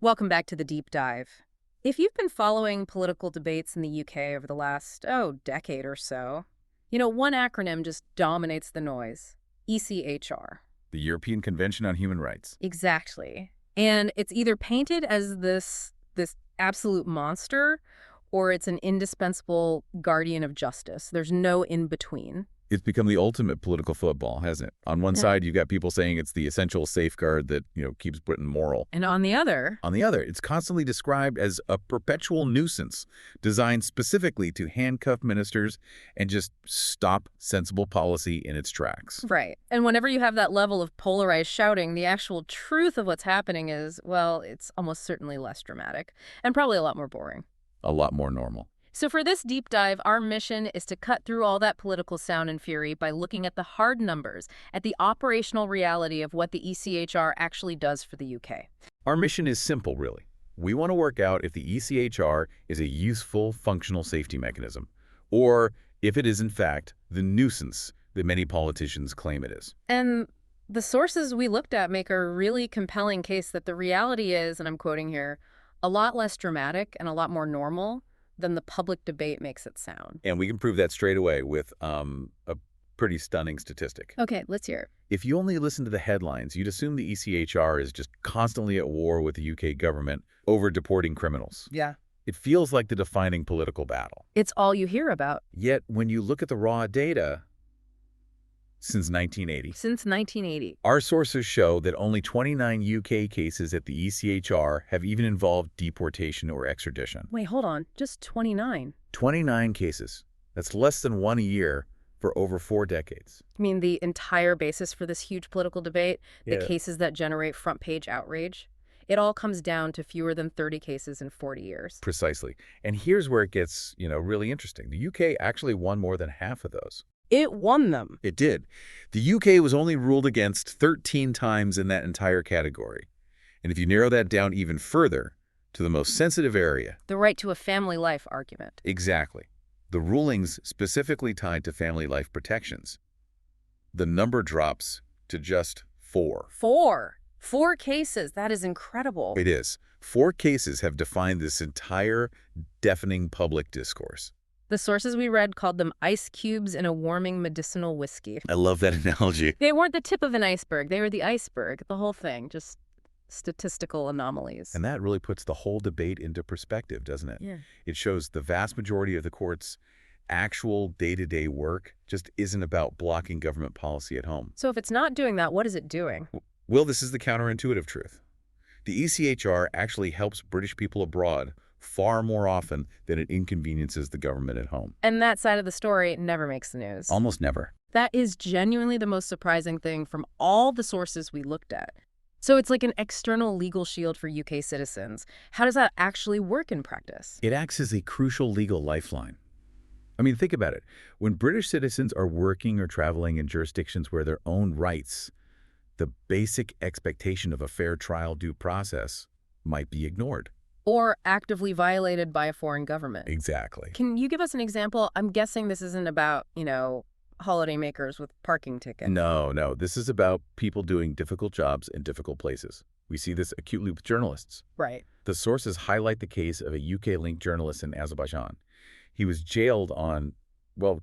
Welcome back to the deep dive. If you've been following political debates in the UK over the last, decade or so, one acronym just dominates the noise. ECHR. The European Convention on Human Rights. Exactly. And it's either painted as this absolute monster, or it's an indispensable guardian of justice. There's no in-between. It's become the ultimate political football, hasn't it? On one side, you've got people saying it's the essential safeguard that, keeps Britain moral. And on the other, It's constantly described as a perpetual nuisance designed specifically to handcuff ministers and just stop sensible policy in its tracks. right. And whenever you have that level of polarized shouting, the actual truth of what's happening is, well, it's almost certainly less dramatic and probably a lot more boring. A lot more normal. So for this deep dive, our mission is to cut through all that political sound and fury by looking at the hard numbers, at the operational reality of what the ECHR actually does for the UK. Our mission is simple, really. We want to work out if the ECHR is a useful, functional safety mechanism, or if it is, in fact, the nuisance that many politicians claim it is. And the sources we looked at make a really compelling case that the reality is, and I'm quoting here, a lot less dramatic and a lot more normal than the public debate makes it sound. And we can prove that straight away with a pretty stunning statistic. Okay, let's hear it. If you only listen to the headlines, you'd assume the ECHR is just constantly at war with the UK government over deporting criminals. Yeah. It feels like the defining political battle. It's all you hear about. Yet, when you look at the raw data, since 1980, Since 1980. our sources show that only 29 UK cases at the ECHR have even involved deportation or extradition. Wait, hold on. Just 29. 29 cases. That's less than one a year for over 4 decades. I mean, the entire basis for this huge political debate, the Yeah. cases that generate front-page outrage, it all comes down to fewer than 30 cases in 40 years. Precisely. And here's where it gets, really interesting. The UK actually won more than half of those. It won them. It did. The UK was only ruled against 13 times in that entire category. And if you narrow that down even further to the most sensitive area. The right to a family life argument. Exactly. The rulings specifically tied to family life protections. The number drops to just 4. 4. 4 cases. That is incredible. It is. 4 cases have defined this entire deafening public discourse. The sources we read called them ice cubes in a warming medicinal whiskey. I love that analogy. They weren't the tip of an iceberg. They were the iceberg. The whole thing. Just statistical anomalies. And that really puts the whole debate into perspective, doesn't it? Yeah. It shows the vast majority of the court's actual day-to-day work just isn't about blocking government policy at home. So if it's not doing that, what is it doing? Well, this is the counterintuitive truth. The ECHR actually helps British people abroad far more often than it inconveniences the government at home. And that side of the story never makes the news. Almost never. That is genuinely the most surprising thing from all the sources we looked at. So it's like an external legal shield for UK citizens. How does that actually work in practice? It acts as a crucial legal lifeline. I mean, think about it. When British citizens are working or traveling in jurisdictions where their own rights, the basic expectation of a fair trial due process, might be ignored. Or actively violated by a foreign government. Exactly. Can you give us an example? I'm guessing this isn't about, holidaymakers with parking tickets. No. This is about people doing difficult jobs in difficult places. We see this acutely with journalists. Right. The sources highlight the case of a UK-linked journalist in Azerbaijan. He was jailed on,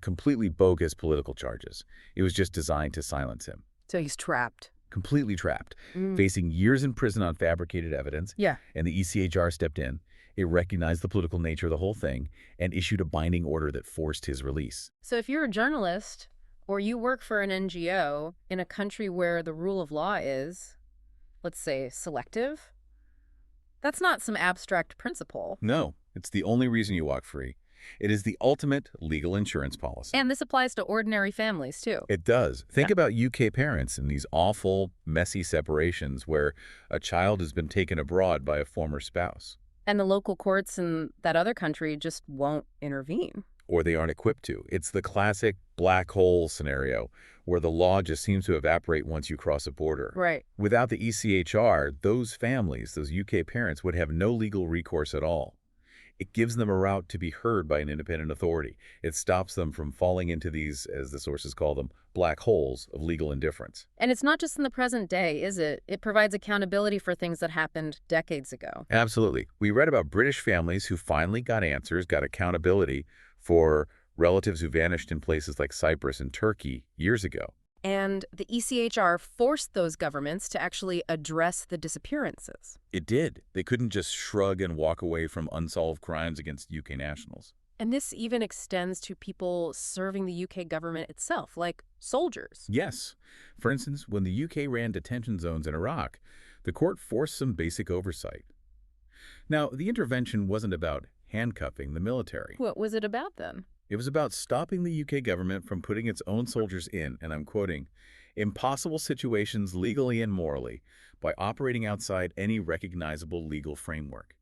completely bogus political charges. It was just designed to silence him. So he's trapped. Completely trapped, facing years in prison on fabricated evidence. Yeah. And the ECHR stepped in. It recognized the political nature of the whole thing and issued a binding order that forced his release. So if you're a journalist or you work for an NGO in a country where the rule of law is, let's say, selective, that's not some abstract principle. No, it's the only reason you walk free. It is the ultimate legal insurance policy. And this applies to ordinary families, too. It does. Think about UK parents in these awful, messy separations where a child has been taken abroad by a former spouse. And the local courts in that other country just won't intervene. Or they aren't equipped to. It's the classic black hole scenario where the law just seems to evaporate once you cross a border. Right. Without the ECHR, those families, those UK parents, would have no legal recourse at all. It gives them a route to be heard by an independent authority. It stops them from falling into these, as the sources call them, black holes of legal indifference. And it's not just in the present day, is it? It provides accountability for things that happened decades ago. Absolutely. We read about British families who finally got answers, got accountability for relatives who vanished in places like Cyprus and Turkey years ago. And the ECHR forced those governments to actually address the disappearances. It did. They couldn't just shrug and walk away from unsolved crimes against UK nationals. And this even extends to people serving the UK government itself, like soldiers. Yes. For instance, when the UK ran detention zones in Iraq, the court forced some basic oversight. Now, the intervention wasn't about handcuffing the military. What was it about then? It was about stopping the UK government from putting its own soldiers in, and I'm quoting, impossible situations legally and morally by operating outside any recognizable legal framework.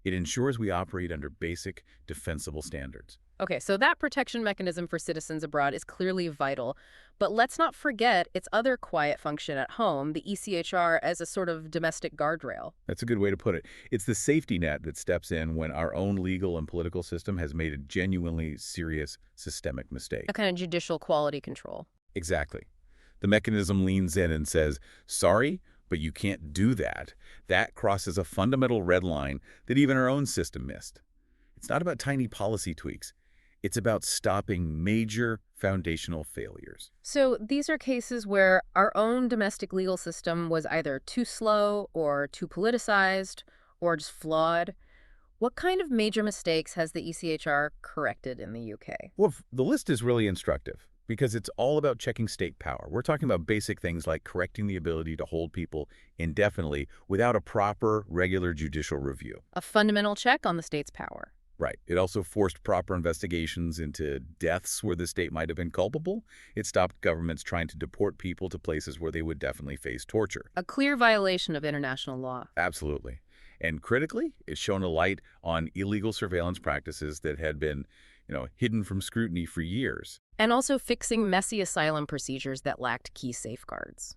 It ensures we operate under basic, defensible standards. Okay, so that protection mechanism for citizens abroad is clearly vital, but let's not forget its other quiet function at home, the ECHR, as a sort of domestic guardrail. That's a good way to put it. It's the safety net that steps in when our own legal and political system has made a genuinely serious systemic mistake. A kind of judicial quality control. Exactly. The mechanism leans in and says, sorry, but you can't do that. That crosses a fundamental red line that even our own system missed. It's not about tiny policy tweaks. It's about stopping major foundational failures. So these are cases where our own domestic legal system was either too slow or too politicized or just flawed. What kind of major mistakes has the ECHR corrected in the UK? Well, the list is really instructive because it's all about checking state power. We're talking about basic things like correcting the ability to hold people indefinitely without a proper, regular judicial review. A fundamental check on the state's power. Right. It also forced proper investigations into deaths where the state might have been culpable. It stopped governments trying to deport people to places where they would definitely face torture. A clear violation of international law. Absolutely. And critically, it's shown a light on illegal surveillance practices that had been, hidden from scrutiny for years. And also fixing messy asylum procedures that lacked key safeguards.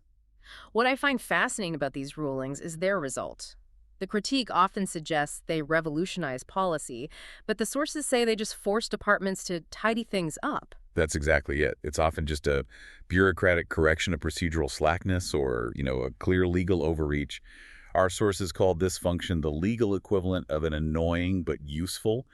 What I find fascinating about these rulings is their result. The critique often suggests they revolutionize policy, but the sources say they just force departments to tidy things up. That's exactly it. It's often just a bureaucratic correction of procedural slackness or, a clear legal overreach. Our sources called this function the legal equivalent of an annoying but useful,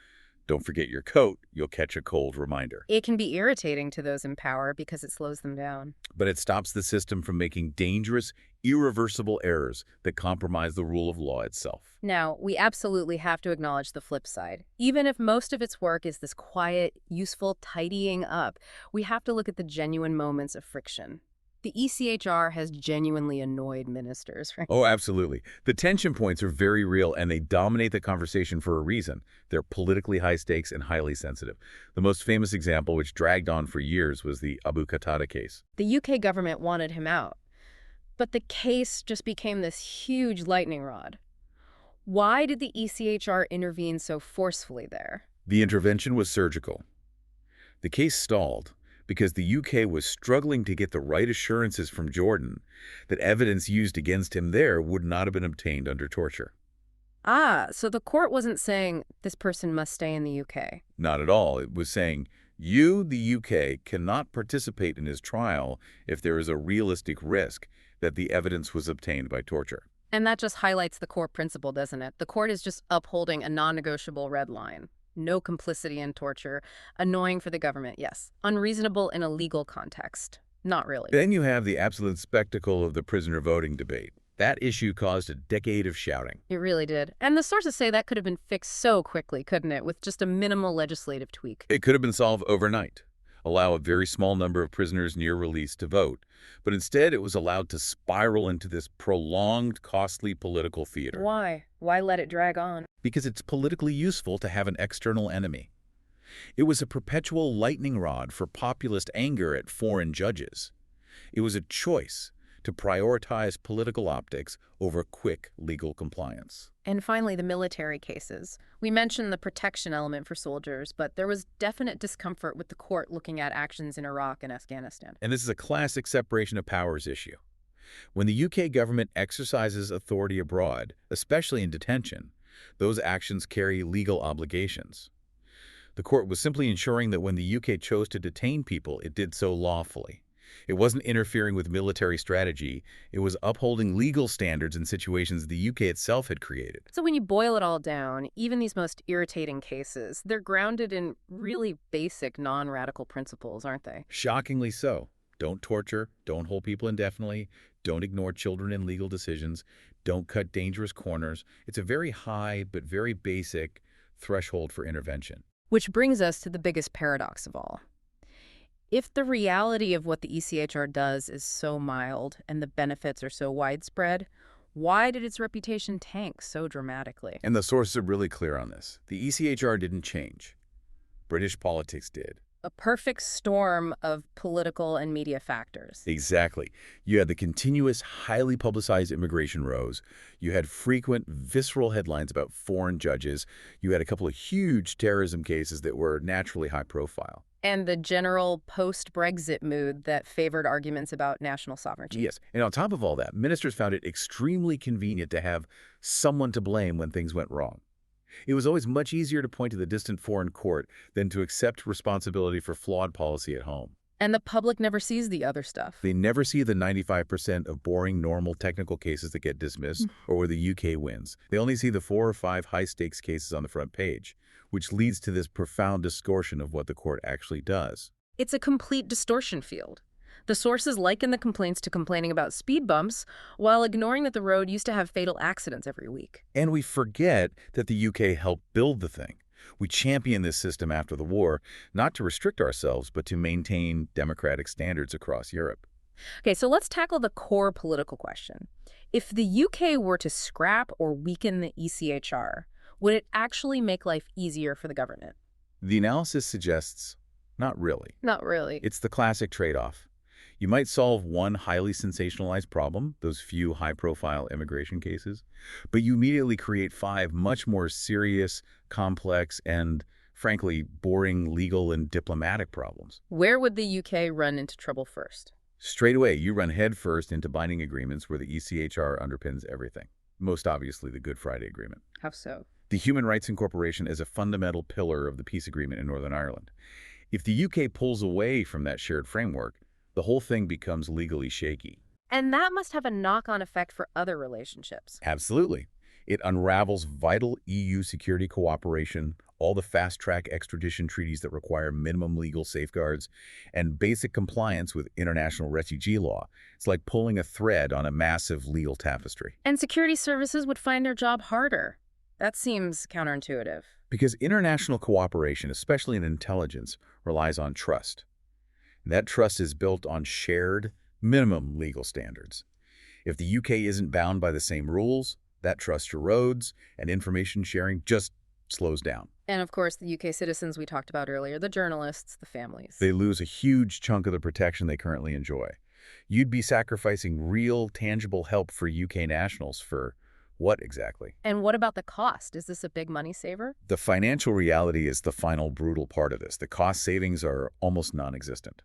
don't forget your coat, you'll catch a cold reminder. It can be irritating to those in power because it slows them down. But it stops the system from making dangerous, irreversible errors that compromise the rule of law itself. Now, we absolutely have to acknowledge the flip side. Even if most of its work is this quiet, useful tidying up, we have to look at the genuine moments of friction. The ECHR has genuinely annoyed ministers, right? Oh, absolutely. The tension points are very real, and they dominate the conversation for a reason. They're politically high stakes and highly sensitive. The most famous example, which dragged on for years, was the Abu Qatada case. The UK government wanted him out, but the case just became this huge lightning rod. Why did the ECHR intervene so forcefully there? The intervention was surgical. The case stalled because the UK was struggling to get the right assurances from Jordan that evidence used against him there would not have been obtained under torture. Ah, so the court wasn't saying this person must stay in the UK. Not at all. It was saying, you, the UK, cannot participate in his trial if there is a realistic risk that the evidence was obtained by torture. And that just highlights the core principle, doesn't it? The court is just upholding a non-negotiable red line. No complicity in torture. Annoying for the government, yes. Unreasonable in a legal context. Not really. Then you have the absolute spectacle of the prisoner voting debate. That issue caused a decade of shouting. It really did. And the sources say that could have been fixed so quickly, couldn't it, with just a minimal legislative tweak. It could have been solved overnight. Allow a very small number of prisoners near release to vote. But instead, it was allowed to spiral into this prolonged, costly political theater. Why? Why let it drag on? Because it's politically useful to have an external enemy. It was a perpetual lightning rod for populist anger at foreign judges. It was a choice to prioritize political optics over quick legal compliance. And finally, the military cases. We mentioned the protection element for soldiers, but there was definite discomfort with the court looking at actions in Iraq and Afghanistan. And this is a classic separation of powers issue. When the UK government exercises authority abroad, especially in detention, Those actions carry legal obligations. The court was simply ensuring that when the UK chose to detain people, it did so lawfully. It wasn't interfering with military strategy. It was upholding legal standards in situations the UK itself had created. So when you boil it all down, even these most irritating cases, they're grounded in really basic non-radical principles, aren't they? Shockingly so. Don't torture, don't hold people indefinitely, don't ignore children in legal decisions, don't cut dangerous corners. It's a very high but very basic threshold for intervention. Which brings us to the biggest paradox of all. If the reality of what the ECHR does is so mild and the benefits are so widespread, why did its reputation tank so dramatically? And the sources are really clear on this. The ECHR didn't change. British politics did. A perfect storm of political and media factors. Exactly. You had the continuous, highly publicized immigration rows. You had frequent, visceral headlines about foreign judges. You had a couple of huge terrorism cases that were naturally high profile. And the general post-Brexit mood that favored arguments about national sovereignty. Yes. And on top of all that, ministers found it extremely convenient to have someone to blame when things went wrong. It was always much easier to point to the distant foreign court than to accept responsibility for flawed policy at home. And the public never sees the other stuff. They never see the 95% of boring, normal technical cases that get dismissed or where the UK wins. They only see the 4 or 5 high-stakes cases on the front page, which leads to this profound distortion of what the court actually does. It's a complete distortion field. The sources liken the complaints to complaining about speed bumps, while ignoring that the road used to have fatal accidents every week. And we forget that the UK helped build the thing. We championed this system after the war, not to restrict ourselves, but to maintain democratic standards across Europe. Okay, so let's tackle the core political question. If the UK were to scrap or weaken the ECHR, would it actually make life easier for the government? The analysis suggests not really. Not really. It's the classic trade-off. You might solve one highly sensationalized problem, those few high-profile immigration cases, but you immediately create 5 much more serious, complex, and, frankly, boring legal and diplomatic problems. Where would the UK run into trouble first? Straight away, you run headfirst into binding agreements where the ECHR underpins everything. Most obviously, the Good Friday Agreement. How so? The Human Rights Incorporation is a fundamental pillar of the peace agreement in Northern Ireland. If the UK pulls away from that shared framework, the whole thing becomes legally shaky. And that must have a knock-on effect for other relationships. Absolutely. It unravels vital EU security cooperation, all the fast-track extradition treaties that require minimum legal safeguards, and basic compliance with international refugee law. It's like pulling a thread on a massive legal tapestry. And security services would find their job harder. That seems counterintuitive. Because international cooperation, especially in intelligence, relies on trust. That trust is built on shared, minimum legal standards. If the UK isn't bound by the same rules, that trust erodes, and information sharing just slows down. And of course, the UK citizens we talked about earlier, the journalists, the families. They lose a huge chunk of the protection they currently enjoy. You'd be sacrificing real, tangible help for UK nationals for what exactly? And what about the cost? Is this a big money saver? The financial reality is the final brutal part of this. The cost savings are almost non-existent.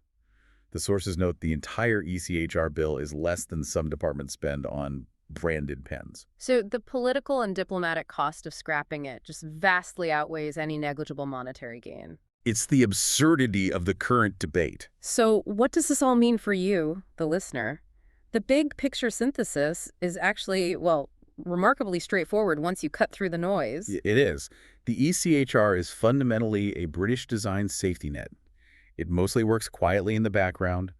The sources note the entire ECHR bill is less than some departments spend on branded pens. So the political and diplomatic cost of scrapping it just vastly outweighs any negligible monetary gain. It's the absurdity of the current debate. So what does this all mean for you, the listener? The big picture synthesis is actually, well, remarkably straightforward once you cut through the noise. It is. The ECHR is fundamentally a British-designed safety net. It mostly works quietly in the background,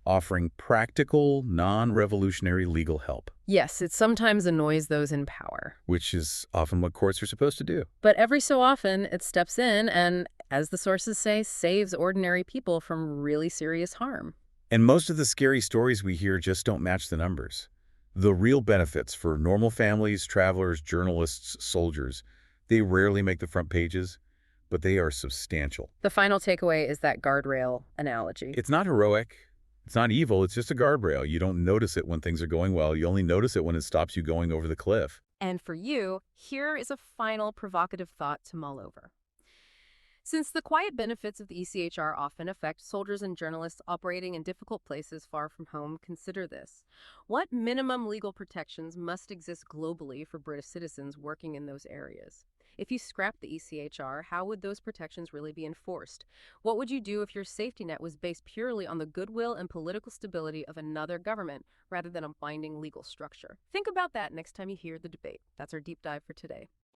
offering practical, non-revolutionary legal help. Yes, it sometimes annoys those in power. Which is often what courts are supposed to do. But every so often, it steps in and, as the sources say, saves ordinary people from really serious harm. And most of the scary stories we hear just don't match the numbers. The real benefits for normal families, travelers, journalists, soldiers, they rarely make the front pages, but they are substantial. The final takeaway is that guardrail analogy. It's not heroic. It's not evil. It's just a guardrail. You don't notice it when things are going well. You only notice it when it stops you going over the cliff. And for you, here is a final provocative thought to mull over. Since the quiet benefits of the ECHR often affect soldiers and journalists operating in difficult places far from home, consider this. What minimum legal protections must exist globally for British citizens working in those areas? If you scrap the ECHR, how would those protections really be enforced? What would you do if your safety net was based purely on the goodwill and political stability of another government rather than a binding legal structure? Think about that next time you hear the debate. That's our deep dive for today.